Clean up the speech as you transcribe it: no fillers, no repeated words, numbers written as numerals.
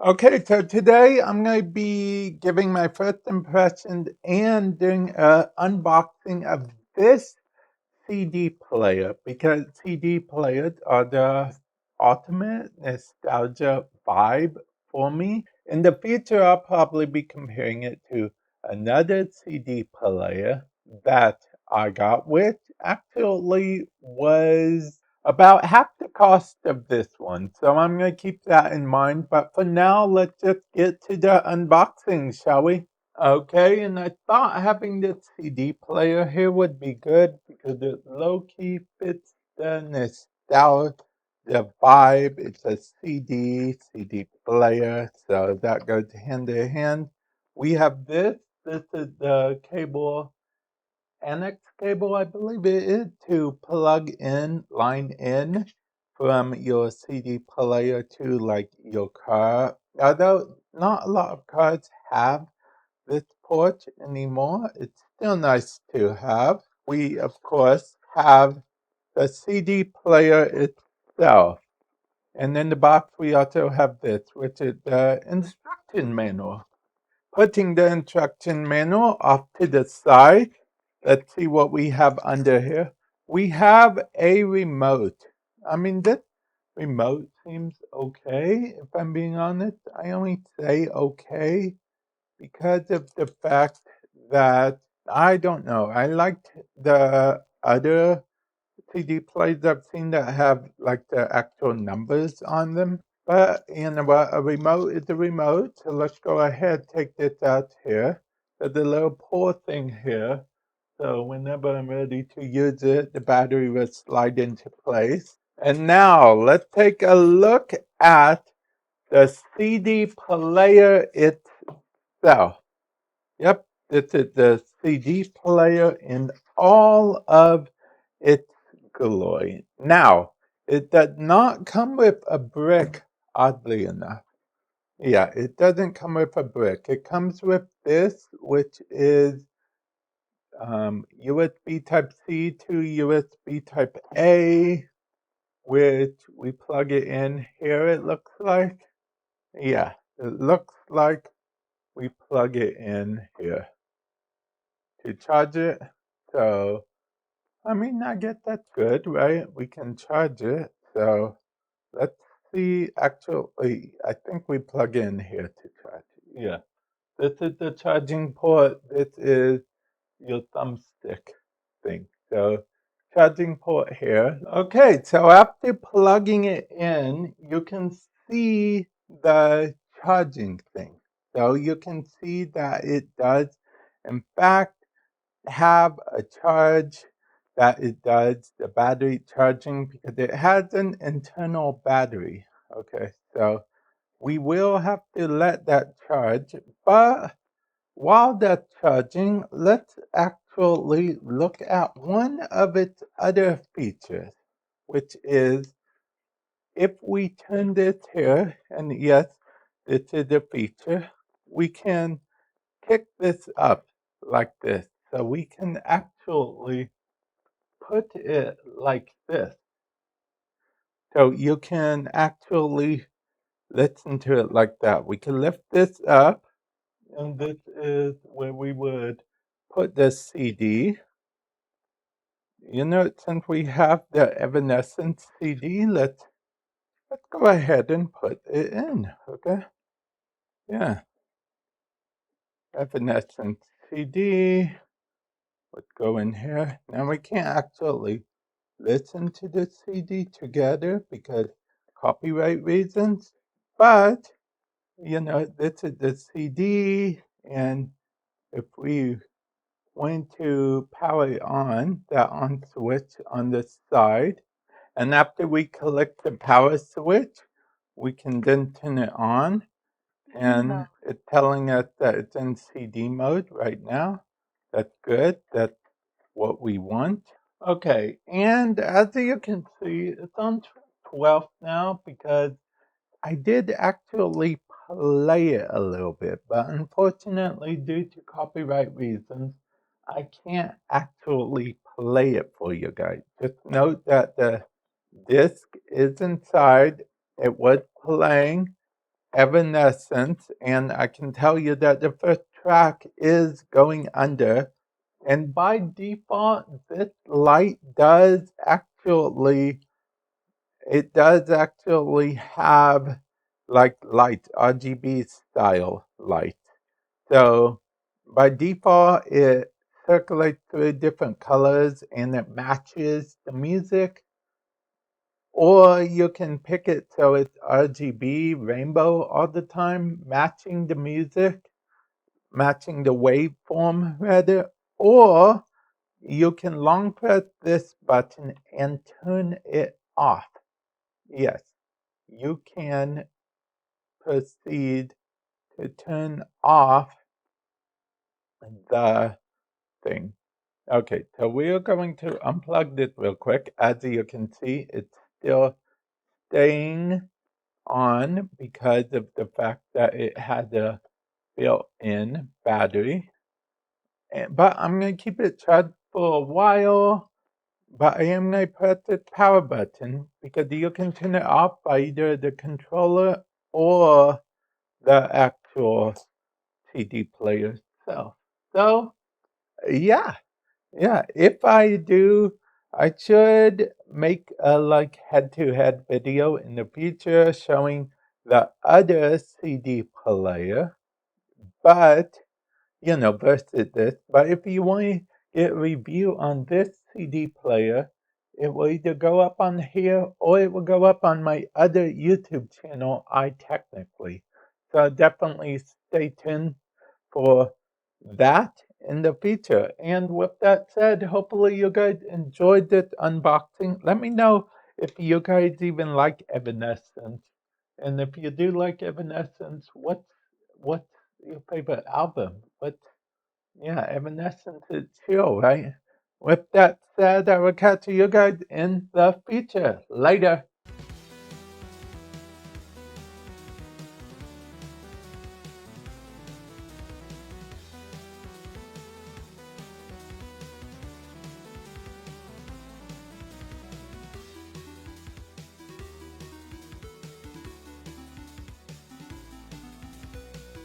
Okay, so today I'm going to be giving my first impressions and doing an unboxing of this CD player because CD players are the ultimate nostalgia vibe for me. In the future, I'll probably be comparing it to another CD player that I got, which actually was about half the cost of this one. So I'm going to keep that in mind. But for now, let's just get to the unboxing, shall we? Okay, and I thought having this CD player here would be good because it low key fits the nostalgia, the vibe. It's a CD player, so that goes hand in hand. We have this. This is the cable, annex cable, I believe it is, to plug in, line in from your CD player to like your car. Although not a lot of cars have this port anymore. It's still nice to have. We, of course, have the CD player itself. And in the box, we also have this, which is the instruction manual. Putting the instruction manual off to the side, let's see what we have under here. We have a remote. I mean, this remote seems okay, if I'm being honest. I only say okay because of the fact that I don't know. I liked the other CD players I've seen that have like the actual numbers on them. But you know what? A remote is a remote. So let's go ahead, take this out here. There's a little pull thing here. So whenever I'm ready to use it, the battery will slide into place. And now let's take a look at the CD player itself. Yep, this is the CD player in all of its glory. Now, it does not come with a brick, oddly enough. Yeah, it doesn't come with a brick. It comes with this, which is USB Type C to USB Type A, which we plug it in here, it looks like. Yeah, it looks like we plug it in here to charge it. So, I mean, I guess that's good, right? We can charge it. So, let's see. Actually, I think we plug in here to charge it. Yeah. This is the charging port. This is your thumbstick thing. So, charging port here. Okay, so after plugging it in, you can see the charging thing. So, you can see that it does, in fact, have a charge that it does the battery charging because it has an internal battery. Okay, so we will have to let that charge, but while that's charging, let's actually look at one of its other features, which is if we turn this here, and yes, this is a feature, we can kick this up like this. So we can actually put it like this. So you can actually listen to it like that. We can lift this up, and this is where we would put this CD. You know, since we have the Evanescence CD, let's go ahead and put it in. Okay, yeah, Evanescence CD. Let's go in here. Now we can't actually listen to the CD together because copyright reasons, but you know, this is the CD, and if we want to power it on, that on switch on the side, and after we click the power switch, we can then turn it on, and it's telling us that it's in CD mode right now. That's good. That's what we want. Okay, and as you can see, it's on 12th now because I did actually play it a little bit, but unfortunately, due to copyright reasons, I can't actually play it for you guys. Just note that the disc is inside, it was playing, Evanescence, and I can tell you that the first track is Going Under. And by default, this light does actually have like light, RGB style light. So by default, it circulates through different colors and it matches the music. Or you can pick it so it's RGB, rainbow all the time, matching the music, matching the waveform rather. Or you can long press this button and turn it off. Yes, you can proceed to turn off the thing. Okay, so we're going to unplug this real quick. As you can see, it's still staying on because of the fact that it has a built-in battery. But I'm going to keep it charged for a while. But I am going to press the power button because you can turn it off by either the controller or the actual CD player itself. So, yeah, if I do, I should make a like head-to-head video in the future showing the other CD player, but versus this. But if you want to get a review on this CD player, it will either go up on here or it will go up on my other YouTube channel, iTechnically. So definitely stay tuned for that in the future. And with that said, hopefully you guys enjoyed this unboxing. Let me know if you guys even like Evanescence. And if you do like Evanescence, what's your favorite album? Yeah, Evanescence is chill, right? With that said, I will catch you guys in the future. Later.